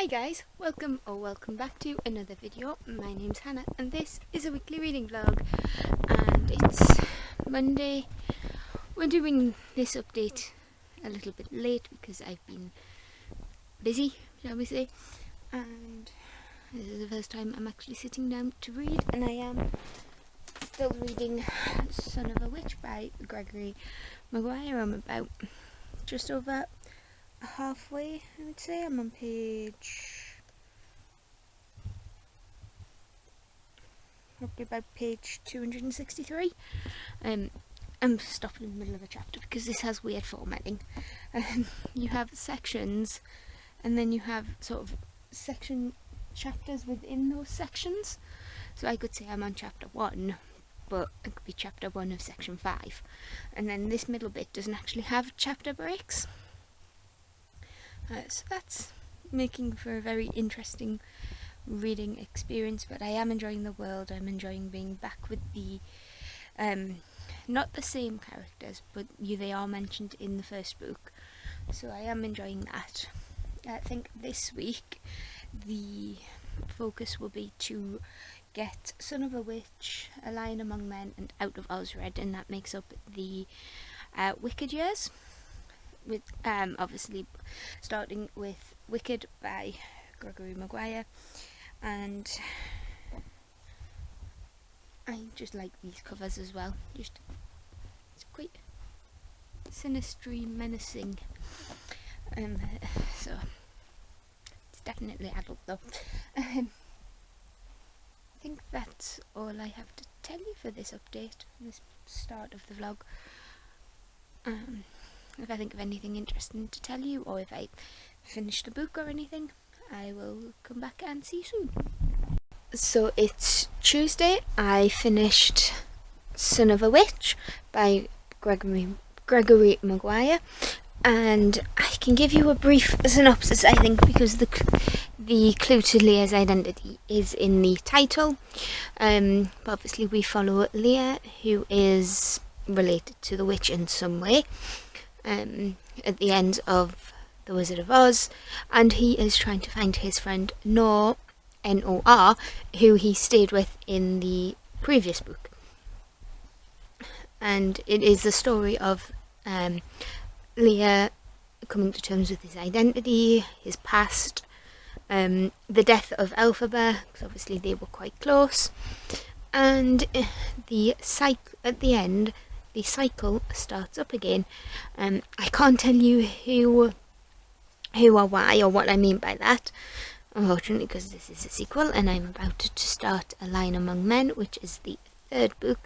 Hi guys, welcome back to another video. My name's Hannah and this is a weekly reading vlog, and it's Monday. We're doing this update a little bit late because I've been busy, shall we say, and this is the first time I'm actually sitting down to read, and I am still reading Son of a Witch by Gregory Maguire. I'm about just over halfway, I would say. I'm on probably about page 263. I'm stopping in the middle of a chapter because this has weird formatting. You have sections and then you have sort of section chapters within those sections. So I could say I'm on chapter 1, but it could be chapter 1 of section 5. And then this middle bit doesn't actually have chapter breaks. So that's making for a very interesting reading experience, but I am enjoying the world. I'm enjoying being back with the not the same characters, but they are mentioned in the first book, so I am enjoying that. I think this week the focus will be to get Son of a Witch, A Lion Among Men and Out of Oz read, and that makes up the Wicked years, with obviously starting with Wicked by Gregory Maguire. And I just like these covers as well, it's quite sinistry, menacing, so it's definitely adult though. I think that's all I have to tell you for this update, this start of the vlog. If I think of anything interesting to tell you, or if I finish the book or anything, I will come back and see you soon. So it's Tuesday. I finished Son of a Witch by Gregory Maguire, and I can give you a brief synopsis, I think, because the clue to Leah's identity is in the title. But obviously we follow Leah, who is related to the witch in some way, at the end of The Wizard of Oz, and he is trying to find his friend Nor, N-O-R, who he stayed with in the previous book. And it is the story of Leah coming to terms with his identity, his past, the death of Elphaba, because obviously they were quite close, and at the end the cycle starts up again. I can't tell you who or why or what I mean by that, unfortunately, because this is a sequel and I'm about to start A Lion Among Men, which is the third book,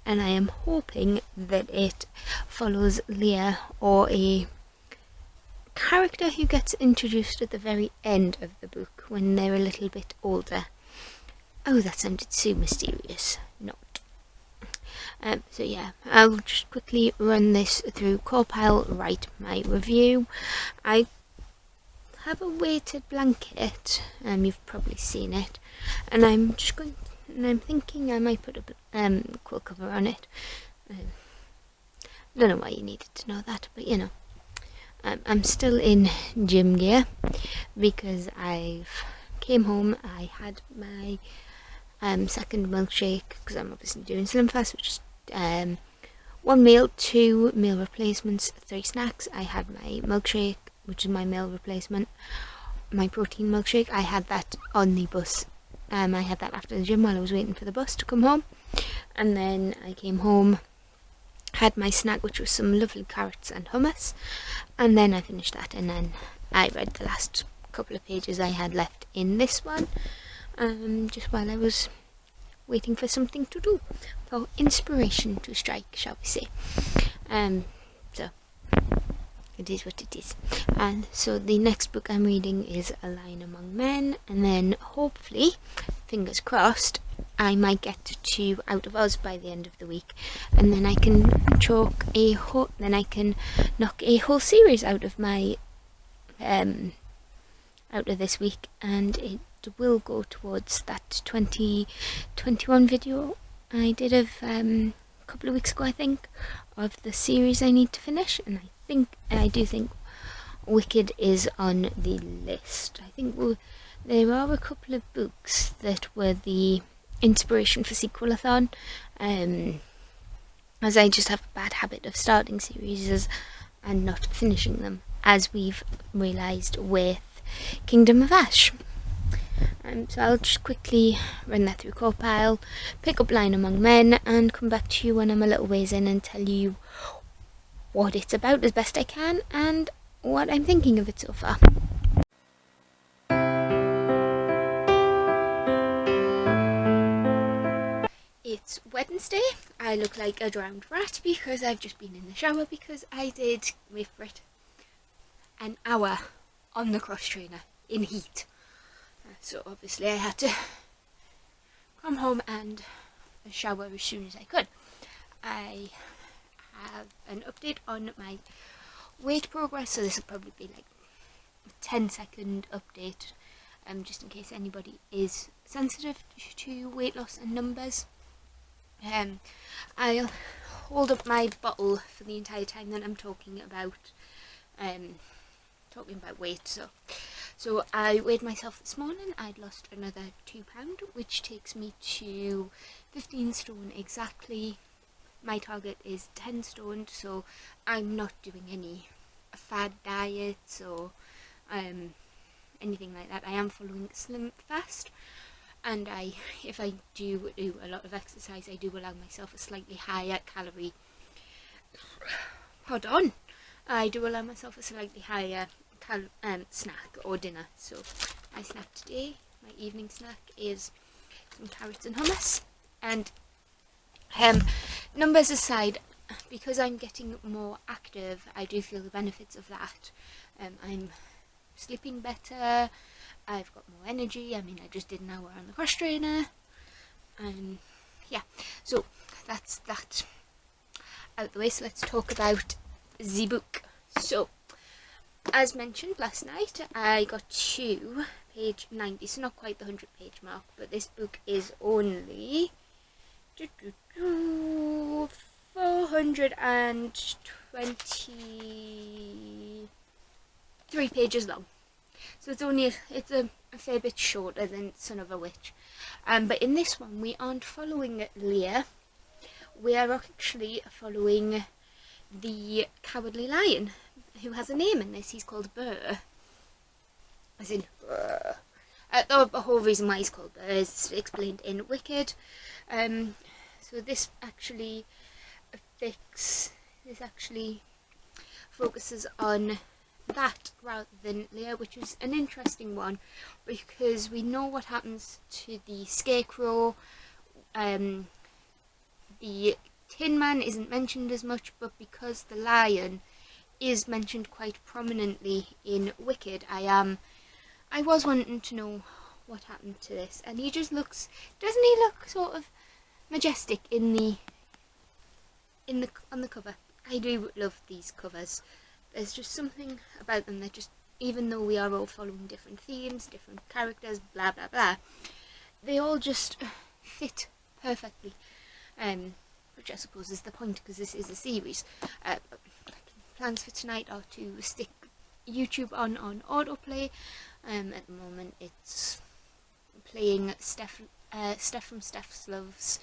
and I am hoping that it follows Leah or a character who gets introduced at the very end of the book when they're a little bit older. Oh, that sounded so mysterious. Not. So yeah, I'll just quickly run this through Corpile, write my review. I have a weighted blanket, you've probably seen it, and I'm thinking I might put a quilt cover on it. Don't know why you needed to know that, but you know, I'm still in gym gear because I've came home. I had my second milkshake because I'm obviously doing Slim Fast, which is 1 meal, 2 meal replacements, 3 snacks. I had my milkshake, which is my meal replacement, my protein milkshake. I had that on the bus. I had that after the gym while I was waiting for the bus to come home, and then I came home, had my snack, which was some lovely carrots and hummus, and then I finished that, and then I read the last couple of pages I had left in this one, just while I was waiting for something to do, for inspiration to strike, shall we say. So it is what it is. And so the next book I'm reading is A Lion Among Men, and then hopefully, fingers crossed, I might get to Out of Oz by the end of the week, and then I can knock a whole series out of my out of this week, and it will go towards that 2021 video I did of a couple of weeks ago, I think, of the series I need to finish. And I do think Wicked is on the list. I think there are a couple of books that were the inspiration for Sequelathon, as I just have a bad habit of starting series and not finishing them, as we've realised with Kingdom of Ash. So I'll just quickly run that through Compile, pick up Line Among Men, and come back to you when I'm a little ways in and tell you what it's about as best I can and what I'm thinking of it so far. It's Wednesday. I look like a drowned rat because I've just been in the shower because I did, wait for it, an hour on the cross trainer in heat. So obviously I had to come home and shower as soon as I could. I have an update on my weight progress, so this will probably be like a 10-second update, just in case anybody is sensitive to weight loss and numbers. I'll hold up my bottle for the entire time that I'm talking about weight. So I weighed myself this morning. I'd lost another £2, which takes me to 15 stone exactly. My target is 10 stone, so I'm not doing any fad diets or anything like that. I am following Slim Fast, and if I do a lot of exercise, I do allow myself a slightly higher calorie. I do allow myself a slightly higher snack or dinner. So my snack today, my evening snack, is some carrots and hummus. And numbers aside, because I'm getting more active, I do feel the benefits of that. I'm sleeping better, I've got more energy. I mean, I just did an hour on the cross trainer. Yeah, so that's that out the way. So let's talk about the book. So, as mentioned last night, I got to page 90, so not quite the 100-page mark, but this book is only 423 pages long. So it's a fair bit shorter than Son of a Witch. But in this one, we aren't following Leah. We are actually following the Cowardly Lion, who has a name in this. He's called Burr. As in, Burr. The whole reason why he's called Burr is explained in Wicked. So this actually focuses on that rather than Leah, which is an interesting one because we know what happens to the Scarecrow. The Tin Man isn't mentioned as much, but because the lion is mentioned quite prominently in Wicked, I was wanting to know what happened to this, and he just looks, doesn't he look sort of majestic on the cover? I do love these covers. There's just something about them that just, even though we are all following different themes, different characters, blah blah blah, they all just fit perfectly. Which I suppose is the point, because this is a series. Plans for tonight are to stick YouTube on autoplay. At the moment it's playing Steph from Steph's Love's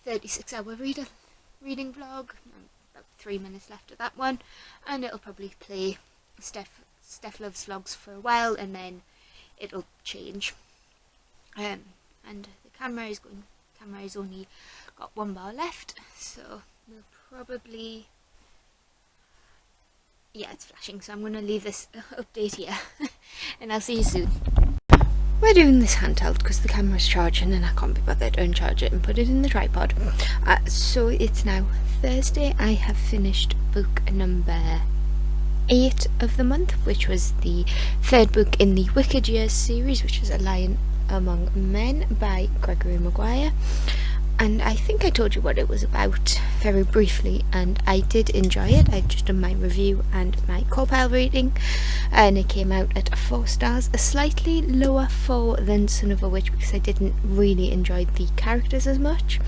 36-hour reading vlog. About 3 minutes left of that one, and it'll probably play Steph Love's vlogs for a while, and then it'll change. And the camera is only got 1 bar left, so we'll probably, yeah, it's flashing, so I'm going to leave this update here and I'll see you soon. We're doing this handheld because the camera's charging and I can't be bothered to uncharge it and put it in the tripod. So it's now Thursday. I have finished book number 8 of the month, which was the 3rd book in the Wicked Years series, which is A Lion Among Men by Gregory Maguire. And I think I told you what it was about very briefly, and I did enjoy it. I've just done my review and my Compile rating, and it came out at 4 stars, a slightly lower 4 than Son of a Witch because I didn't really enjoy the characters as much.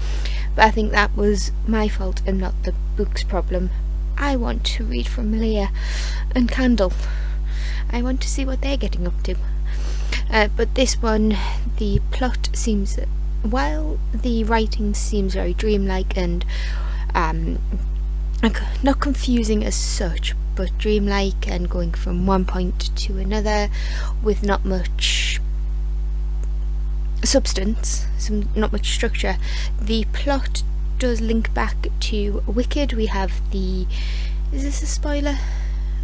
But I think that was my fault and not the book's problem. I want to read from Leah and Candle. I want to see what they're getting up to. But this one, the plot seems, while the writing seems very dreamlike and not confusing as such, but dreamlike and going from one point to another with not much substance, not much structure. The plot does link back to Wicked. We have the... Is this a spoiler?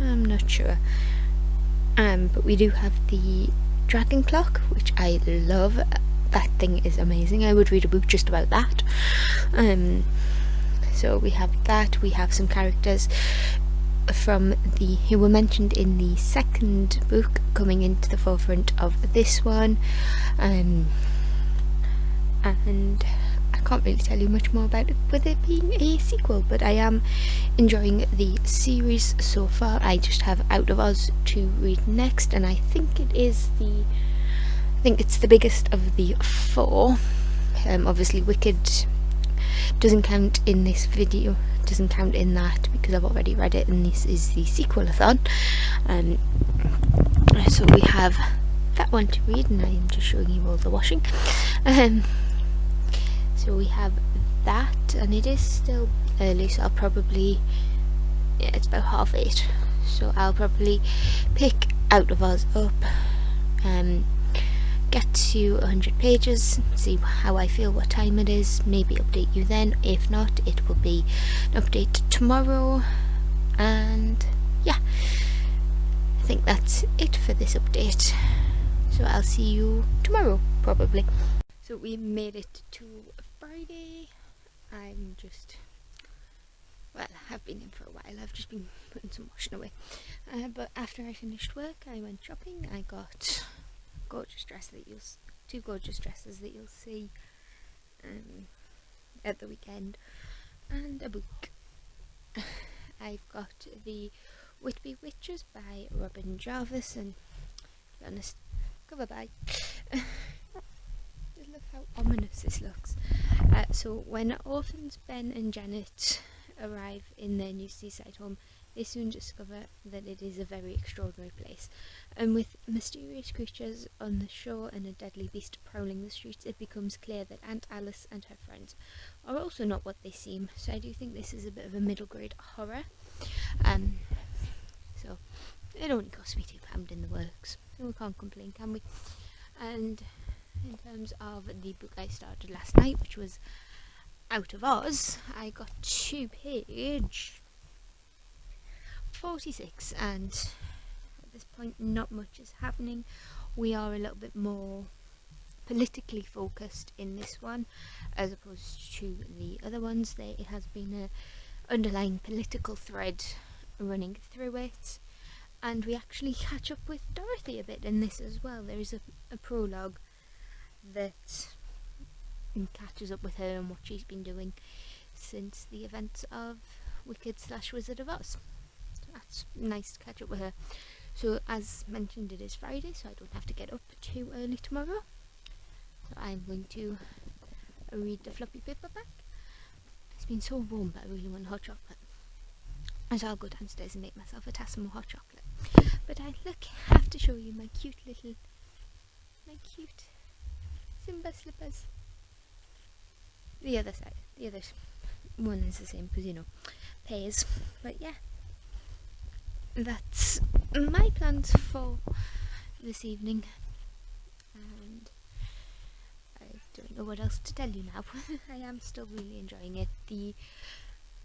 I'm not sure. But we do have the dragon clock, which I love. That thing is amazing. I would read a book just about that. So we have that. We have some characters from who were mentioned in the second book coming into the forefront of this one, and I can't really tell you much more about it with it being a sequel, but I am enjoying the series so far. I just have Out of Oz to read next, and I think it's the biggest of the four. Obviously Wicked doesn't count in this video, doesn't count in that because I've already read it, and this is the Sequelathon. So we have that one to read, and I am just showing you all the washing. So we have that, and it is still early, so I'll probably, it's about 8:30, so I'll probably pick Out of Oz up, get to 100 pages, see how I feel, what time it is, maybe update you then. If not, it will be an update tomorrow, and yeah, I think that's it for this update, so I'll see you tomorrow probably. So we made it to Friday. I've been in for a while. I've just been putting some washing away. But after I finished work, I went shopping. I got two gorgeous dresses that you'll see at the weekend, and a book. I've got the Whitby Witches by Robin Jarvis, and to be honest, cover by. Just look how ominous this looks. So when orphans Ben and Janet arrive in their new seaside home, they soon discover that it is a very extraordinary place, and with mysterious creatures on the shore and a deadly beast prowling the streets, it becomes clear that Aunt Alice and her friends are also not what they seem. So I do think this is a bit of a middle grade horror. So it only cost me £2 in the works, so we can't complain, can we? And in terms of the book I started last night, which was Out of Oz, I got to page 46, and at this point not much is happening. We are a little bit more politically focused in this one as opposed to the other ones. It has been an underlying political thread running through it, and we actually catch up with Dorothy a bit in this as well. There is a prologue that catches up with her and what she's been doing since the events of Wicked/Wizard of Oz. So that's nice to catch up with her. So as mentioned, it is Friday, so I don't have to get up too early tomorrow. So I'm going to read the floppy paperback. It's been so warm, but I really want hot chocolate. So I'll go downstairs and make myself a tass of more hot chocolate. But I have to show you my cute Simba slippers. The other side, the other one is the same because, pairs. But yeah, that's my plans for this evening, and I don't know what else to tell you now. I am still really enjoying it.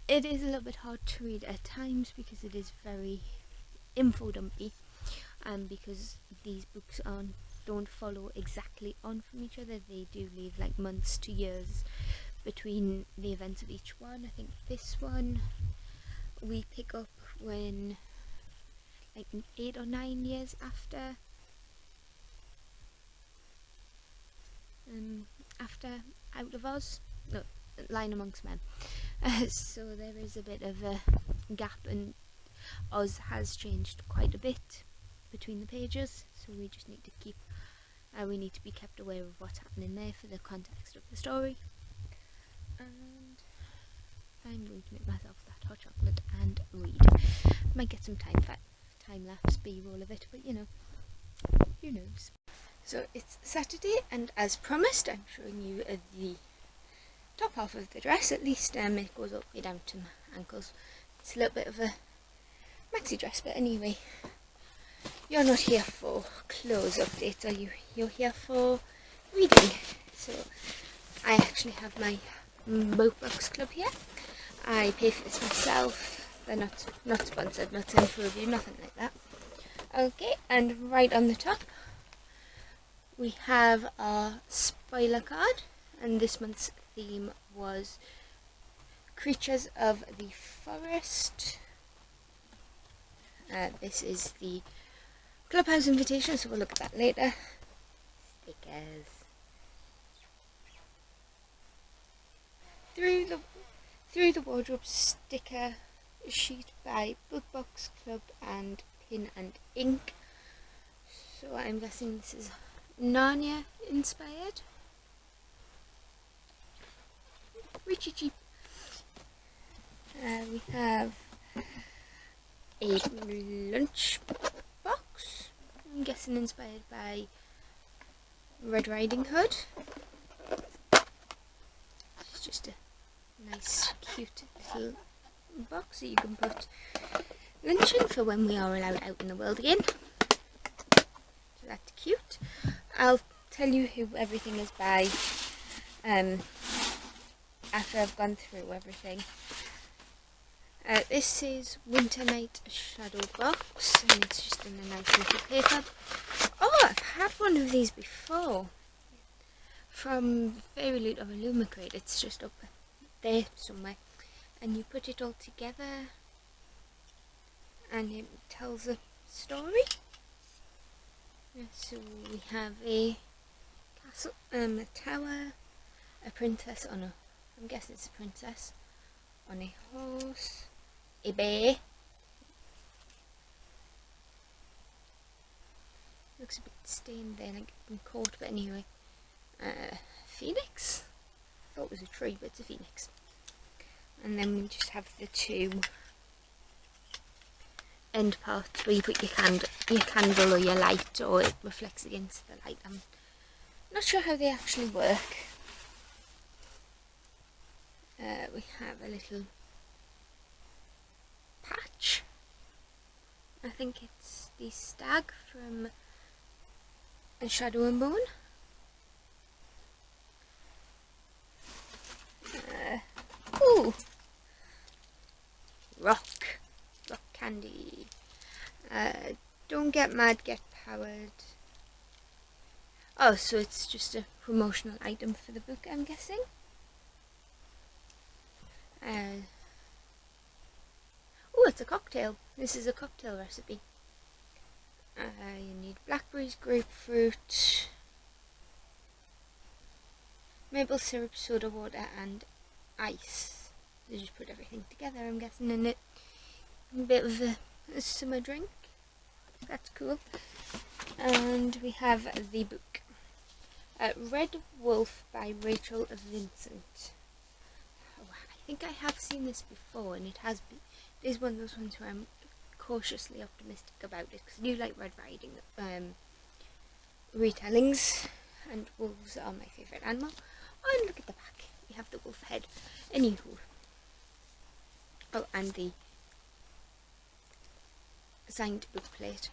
It is a little bit hard to read at times because it is very info dumpy, and because these books don't follow exactly on from each other, they do leave like months to years between the events of each one. I think this one we pick up when like 8 or 9 years after Out of Oz, no, Lion Amongst Men. So there is a bit of a gap, and Oz has changed quite a bit between the pages, so we just need to be kept aware of what's happening there for the context of the story. And I'm going to make myself that hot chocolate and read. Might get some time lapse B-roll of it, but you know, who knows. So it's Saturday, and as promised, I'm showing you the top half of the dress. At least it goes all the way down to my ankles. It's a little bit of a maxi dress, but anyway, you're not here for clothes updates, are you? You're here for reading. So I actually have my book box club here. I pay for this myself. They're not sponsored, not sent for review, nothing like that. Okay, and right on the top we have our spoiler card, and this month's theme was Creatures of the Forest. This is the Clubhouse invitation, so we'll look at that later. Stickers. Through the Wardrobe sticker sheet by Book Box Club and Pin and Ink. So I'm guessing this is Narnia inspired. Richie cheap. We have a lunch box. I'm guessing inspired by Red Riding Hood. It's just a nice, cute little box that you can put lunch in for when we are allowed out in the world again. So that's cute. I'll tell you who everything is by after I've gone through everything. This is Winter Night Shadow Box, and it's just in a nice little paper. Oh, I've had one of these before from Fairy Loot of Illumicrate. It's just up there somewhere, and you put it all together and it tells a story. So we have a castle, a tower, a princess on a, I'm guessing it's a princess, on a horse, a bear, looks a bit stained there, like it's been caught, but anyway, phoenix, I thought it was a tree, but it's a phoenix. And then we just have the two end parts where you put your candle or your light, or it reflects against the light. I'm not sure how they actually work. We have a little patch. I think it's the stag from A Shadow and Bone. Ooh! Rock candy. Don't get mad, get powered. Oh, so it's just a promotional item for the book, I'm guessing. Oh, it's a cocktail. This is a cocktail recipe. You need blackberries, grapefruit, maple syrup, soda water, and ice. You just put everything together, I'm guessing, in it. A bit of a summer drink. That's cool. And we have the book. Red Wolf by Rachel Vincent. Oh, I think I have seen this before, and it is one of those ones where I'm cautiously optimistic about it, because I do like Red Riding retellings, and wolves are my favourite animal. Oh, and look at the back. We have the wolf head. Anywho. Oh, and the signed bookplate.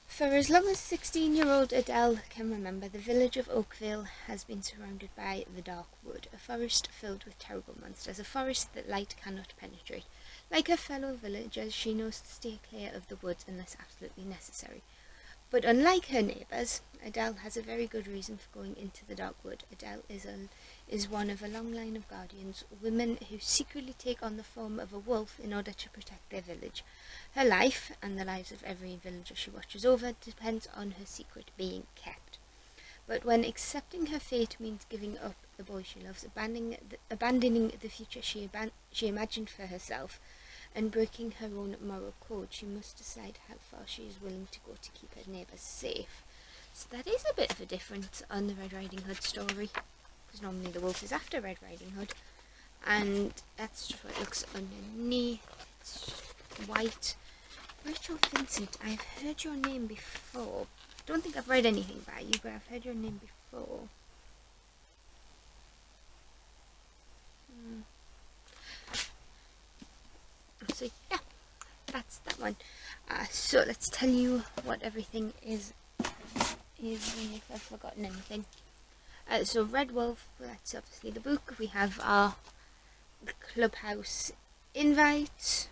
For as long as 16-year-old Adele can remember, the village of Oakville has been surrounded by the Dark Wood, a forest filled with terrible monsters, a forest that light cannot penetrate. Like her fellow villagers, she knows to stay clear of the woods unless absolutely necessary. But unlike her neighbours, Adele has a very good reason for going into the Dark Wood. Adele is one of a long line of guardians, women who secretly take on the form of a wolf in order to protect their village. Her life, and the lives of every villager she watches over, depends on her secret being kept. But when accepting her fate means giving up the boy she loves, abandoning the future she imagined for herself, and breaking her own moral code, she must decide how far she is willing to go to keep her neighbours safe. So that is a bit of a difference on the Red Riding Hood story, because normally the wolf is after Red Riding Hood. and that's just what it looks underneath. It's white. Rachel Vincent, I've heard your name before. I don't think I've read anything by you, but I've heard your name before. So yeah, that's that one. So let's tell you what everything is if I've forgotten anything. So Red Wolf, that's obviously the book. We have our Clubhouse invite.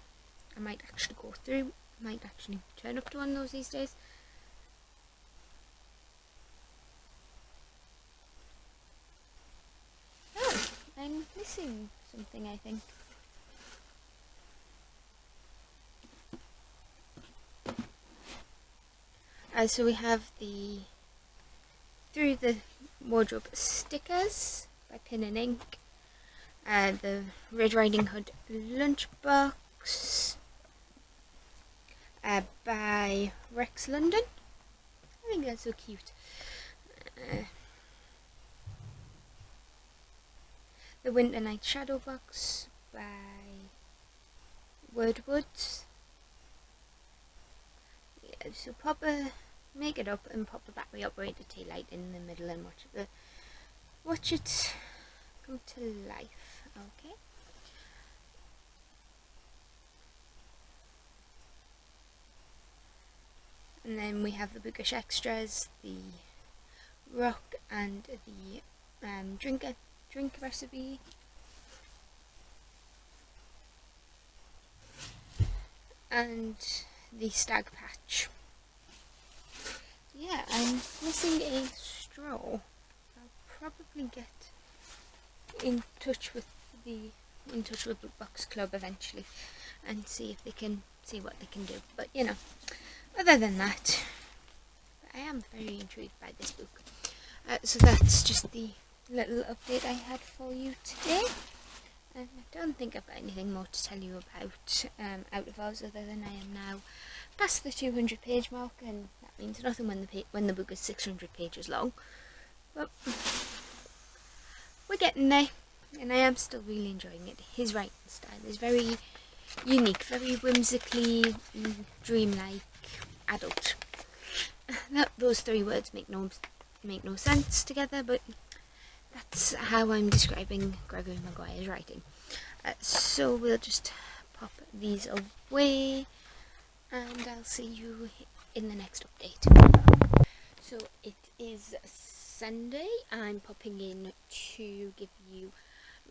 I might actually go through, might actually turn up to one of those these days. Oh, I'm missing something, I think. So we have the Through the Wardrobe stickers by Pin and Ink, the Red Riding Hood lunchbox by Rex London. I think that's so cute. The Winter Night Shadow box by Wordwoods. Yeah, so make it up and pop a battery operated tea light in the middle and watch it come to life. Okay. And then we have the bookish extras, the rock and the drink recipe. And the stag patch. Yeah, I'm missing a straw. I'll probably get in touch with Bookbox Club eventually and see if they can see what they can do. But you know, other than that, I am very intrigued by this book. So that's just the little update I had for you today. I don't think I've got anything more to tell you about Out of Oz, other than I am now past the 200 page mark, and that means nothing when the book is 600 pages long. But we're getting there, and I am still really enjoying it. His writing style is very unique, very whimsically dreamlike, adult. Those three words make no sense together, but that's how I'm describing Gregory Maguire's writing. So we'll just pop these away, and I'll see you in the next update. So it is Sunday. I'm popping in to give you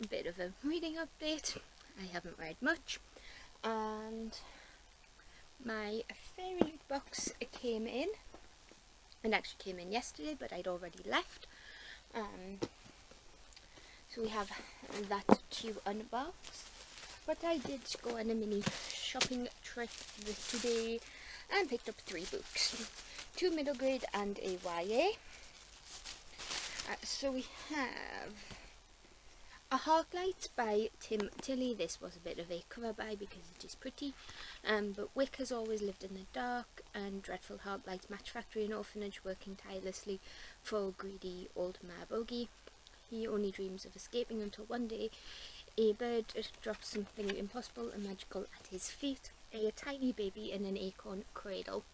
a bit of a reading update. I haven't read much, and my fairy box came in. It actually came in yesterday, but I'd already left. So we have that to unbox. But I did go on a mini shopping trip today and picked up 3 books. 2 middle grade and a YA. So we have A Heartlight by Tim Tilley. This was a bit of a cover buy because it is pretty. But Wick has always lived in the dark, and Dreadful Heartlight's Match Factory and Orphanage, working tirelessly for greedy old Marbogie. He only dreams of escaping until one day a bird drops something impossible and magical at his feet, a tiny baby in an acorn cradle.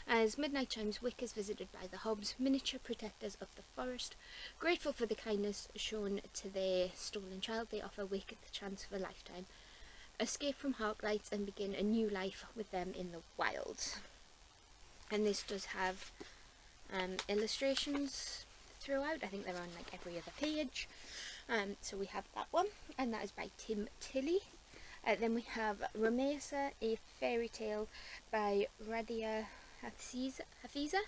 As midnight chimes, Wick is visited by the Hobbs, miniature protectors of the forest. Grateful for the kindness shown to their stolen child, they offer Wick the chance of a lifetime. Escape from Heartlights and begin a new life with them in the wilds. And this does have illustrations throughout. I think they're on like every other page. So we have that one, and that is by Tim Tilley. Then we have Ramesa, a fairy tale by Radia Hafiza.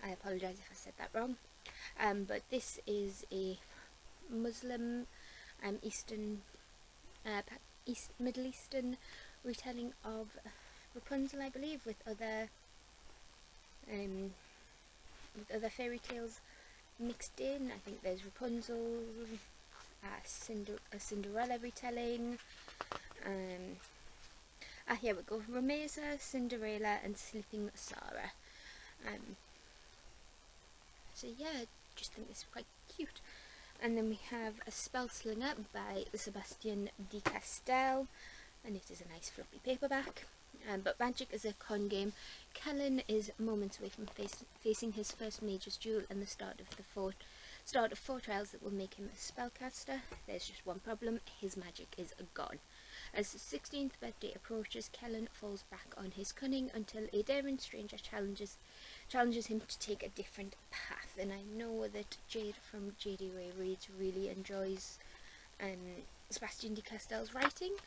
I apologise if I said that wrong. But this is a Muslim Middle Eastern retelling of Rapunzel, I believe, with other fairy tales mixed in. I think there's Rapunzel, a Cinderella retelling. Here we go. Ramesa, Cinderella, and Sleeping Sarah. So yeah, I just think this is quite cute. And then we have a Spell Slinger by Sebastian de Castell, and it is a nice floppy paperback. But Magic is a con game. Kellen is moments away from facing his first Mage's Duel and the start of four trials that will make him a spellcaster. There's just one problem: his magic is gone. As his 16th birthday approaches, Kellen falls back on his cunning until a daring stranger challenges him to take a different path. And I know that Jade from JD Ray Reads really enjoys Sebastian de Castell's writing.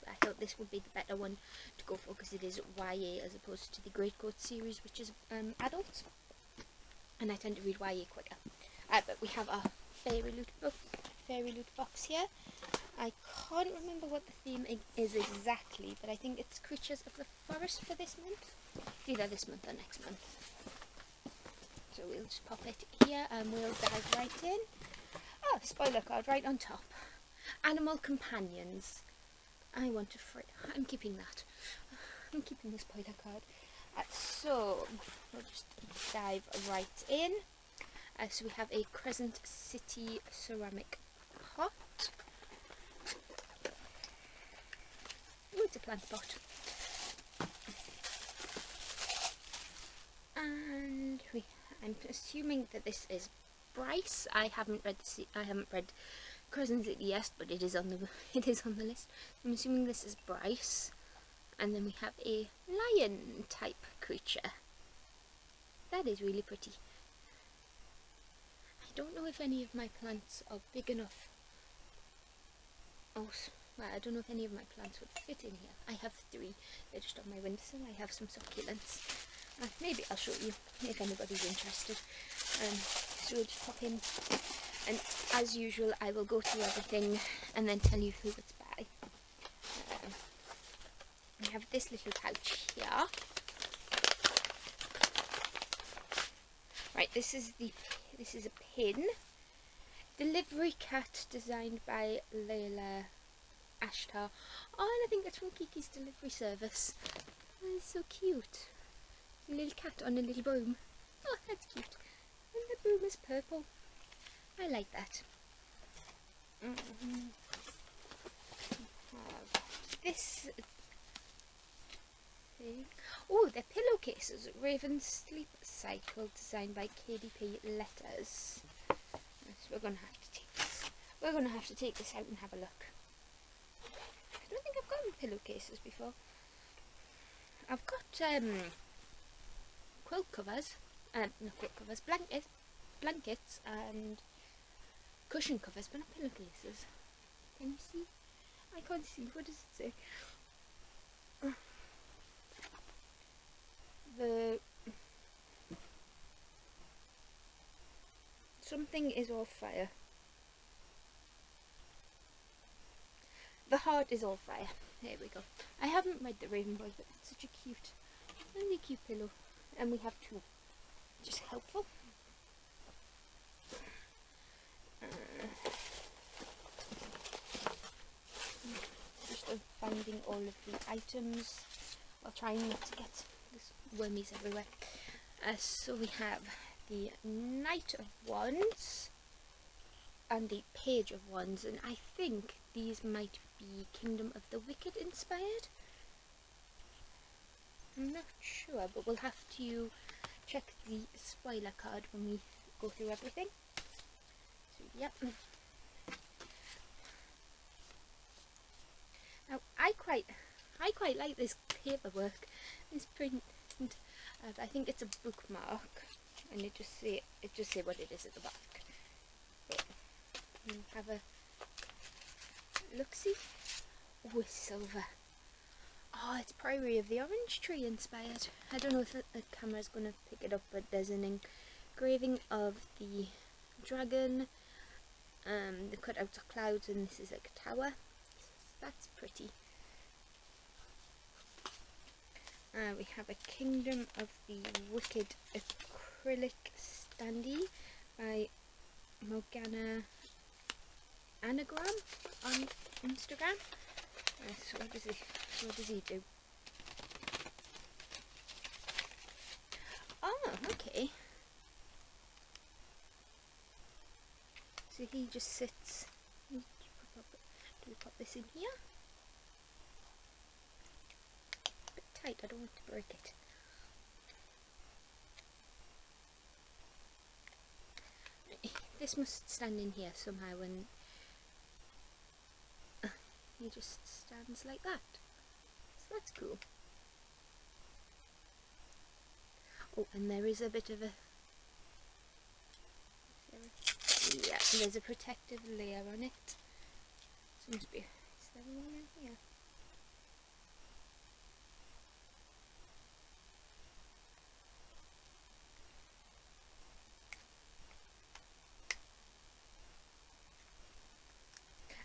I thought this would be the better one to go for because it is YA as opposed to the Greatcoat series, which is adult, and I tend to read YA quicker. But we have our fairy loot box here. I can't remember what the theme is exactly, but I think it's Creatures of the Forest for this month. Either this month or next month. So we'll just pop it here and we'll dive right in. Oh, spoiler card right on top. Animal Companions. I'm keeping that. I'm keeping the spoiler card. So we'll just dive right in. So we have a Crescent City ceramic pot. Ooh, it's a plant pot. And I'm assuming that this is Bryce. I haven't read Crescent City yet, but it is on the list. I'm assuming this is Bryce. And then we have a lion type creature. That is really pretty. I don't know if any of my plants are big enough. Oh, well, I don't know if any of my plants would fit in here. I have 3. They're just on my windowsill. I have some succulents. Maybe I'll show you if anybody's interested. So we'll just pop in. And as usual, I will go through everything and then tell you who it's by. I have this little pouch here. Right, this is a pin. Delivery cat designed by Layla Ashtar. Oh, and I think it's from Kiki's Delivery Service. Oh, it's so cute. A little cat on a little broom. Oh, that's cute. And the broom is purple. I like that. This thing. Oh, they're pillowcases. Raven Sleep Cycle, designed by KDP Letters. So we're gonna have to take this out and have a look. I don't think I've gotten pillowcases before. I've got quilt covers, not quilt covers, blankets and cushion covers, but not pillowcases. Can you see? I can't see. What does it say? Something is all fire. The heart is all fire. There we go. I haven't read the Raven Boy, but it's such a really cute pillow. And we have 2, which is helpful. Just finding all of the items while trying not to get this wormies everywhere. So we have the Knight of Wands and the Page of Wands, and I think these might be Kingdom of the Wicked inspired. I'm not sure, but we'll have to check the spoiler card when we go through everything. So, yep. Now, I quite like this paperwork, this print. I think it's a bookmark, and it just say what it is at the back. But we'll have a look-see. Oh, it's silver. Oh, it's Priory of the Orange Tree inspired. I don't know if the camera's going to pick it up, but there's an engraving of the dragon. The cutouts are clouds, and this is like a tower. That's pretty. We have a Kingdom of the Wicked acrylic standee by Morgana Anagram on Instagram. So what does he do? Oh, okay. So he just sits. Do we pop this in here? A bit tight, I don't want to break it. This must stand in here somehow, and he just stands like that. So that's cool. Oh, and there is a bit of a... yeah, there's a protective layer on it. So must be... is there one in here?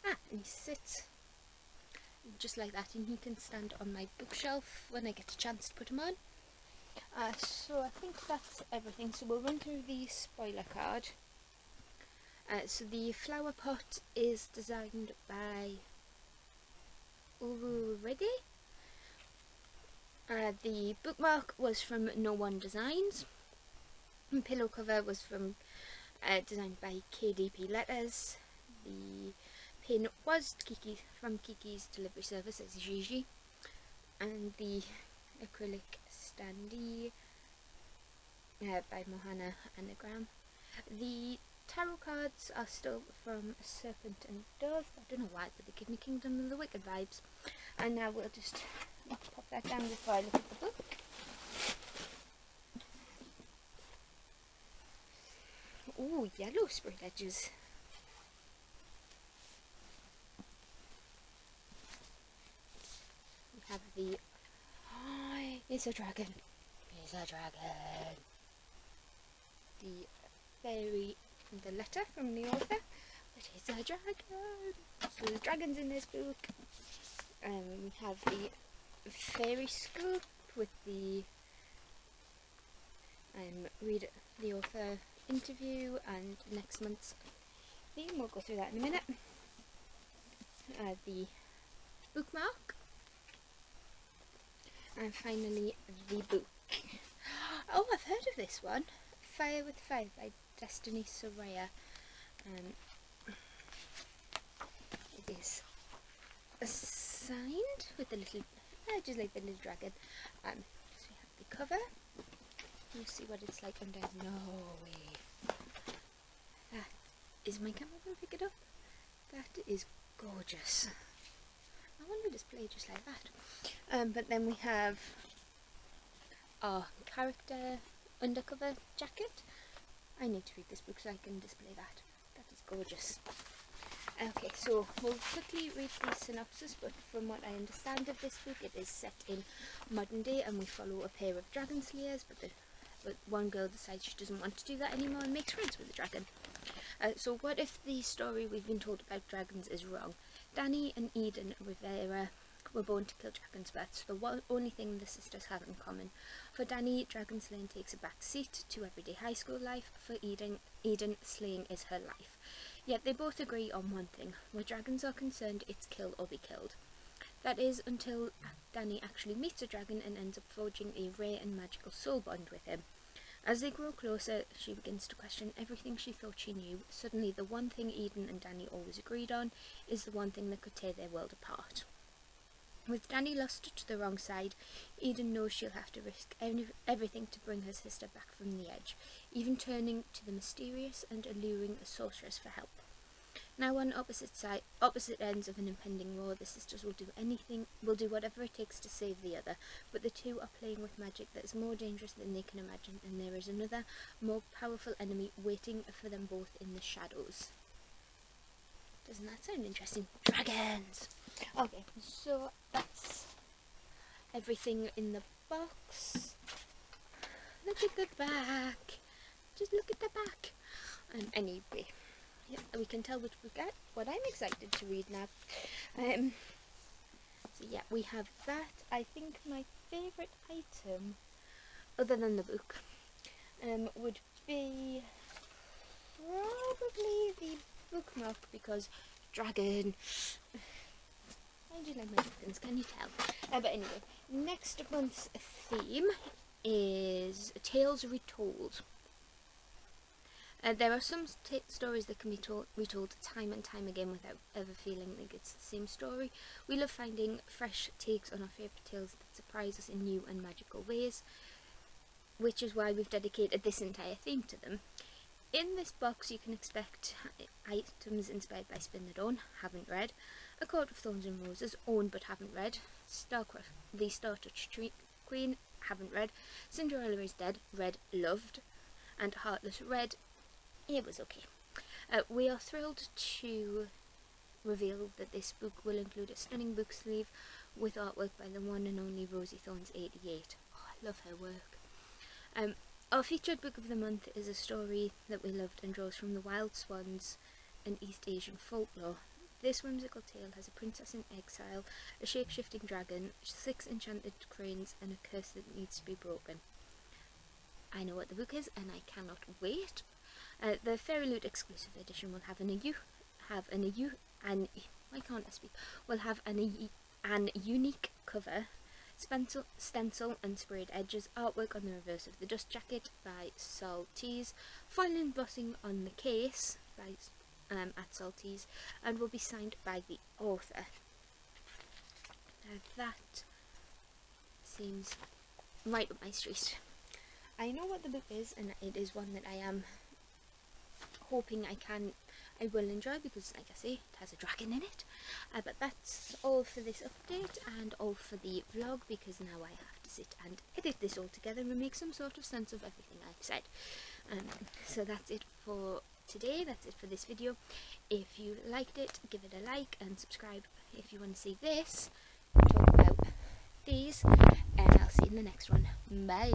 Ah, and he sits just like that, and he can stand on my bookshelf when I get a chance to put him on. So I think that's everything. So we'll run through the spoiler card. So the flower pot is designed by Already. The bookmark was from No One Designs. The pillow cover was from designed by KDP Letters. The pin was from Kiki's delivery service as Gigi. And the acrylic standee by Mohana Anagram. The tarot cards are still from Serpent and Dove. I don't know why, but they give me Kingdom of the Wicked vibes. And now we'll just pop that down before I look at the book. Oh, yellow sprayed edges. We have the... oh, it's a dragon. It's a dragon. The fairy, the letter from the author, but it's a dragon. So there's dragons in this book. We have the fairy scoop with the read the author interview and next month's theme. We'll go through that in a minute. The bookmark, and finally the book. Oh, I've heard of this one. Fire with Fire by Destiny Soraya. It is signed with the little, just like the little dragon. So we have the cover. You'll see what it's like under. No way. That is my camera going to pick it up. That is gorgeous. I want to display just like that. But then we have our character undercover jacket. I need to read this book so I can display that. That is gorgeous. Okay, so we'll quickly read the synopsis, but from what I understand of this book, it is set in modern day and we follow a pair of dragon slayers, but one girl decides she doesn't want to do that anymore and makes friends with the dragon. So what if the story we've been told about dragons is wrong? Danny and Eden Rivera were born to kill dragons, but that's the only thing the sisters have in common. For Danny, dragon slaying takes a back seat to everyday high school life. For Eden, slaying is her life. Yet they both agree on one thing: where dragons are concerned, it's kill or be killed. That is, until Danny actually meets a dragon and ends up forging a rare and magical soul bond with him. As they grow closer, she begins to question everything she thought she knew. Suddenly, the one thing Eden and Danny always agreed on is the one thing that could tear their world apart. With Danny lost to the wrong side, Eden knows she'll have to risk everything to bring her sister back from the edge, even turning to the mysterious and alluring sorceress for help. Now on opposite ends of an impending war, the sisters will do whatever it takes to save the other, but the two are playing with magic that is more dangerous than they can imagine, and there is another, more powerful enemy waiting for them both in the shadows. Doesn't that sound interesting? Dragons! Okay, so that's everything in the box. Look at the back. Just look at the back. Anyway, yeah, we can tell which book what I'm excited to read now. So yeah, we have that. I think my favourite item, other than the book, would be probably the bookmark, because dragon. I do like my dragons, can you tell? But anyway, next month's theme is Tales Retold. There are some stories that can be retold time and time again without ever feeling like it's the same story. We love finding fresh takes on our favourite tales that surprise us in new and magical ways, which is why we've dedicated this entire theme to them. In this box you can expect items inspired by Spin the Dawn, haven't read, A Court of Thorns and Roses, owned but haven't read, Starcraft, the Star Touch Queen, haven't read, Cinderella is Dead, read, loved, and Heartless, read, it was okay. We are thrilled to reveal that this book will include a stunning book sleeve with artwork by the one and only Rosie Thorns 88. Oh, I love her work. Our featured book of the month is a story that we loved and draws from the wild swans and East Asian folklore. This whimsical tale has a princess in exile, a shape-shifting dragon, 6 enchanted cranes, and a curse that needs to be broken. I know what the book is, and I cannot wait. The Fairy Loot exclusive edition will have an unique cover, stencil and sprayed edges, artwork on the reverse of the dust jacket by Saltese, foil embossing on the case by at Saltese, and will be signed by the author. That seems right up my street. I know what the book is, and it is one that I am hoping I will enjoy, because like I say, it has a dragon in it. But that's all for this update and all for the vlog, because now I have to sit and edit this all together and make some sort of sense of everything I've said. So that's it for today, that's it for this video. If you liked it, give it a like and subscribe if you want to see this, talk about these, and I'll see you in the next one. Bye!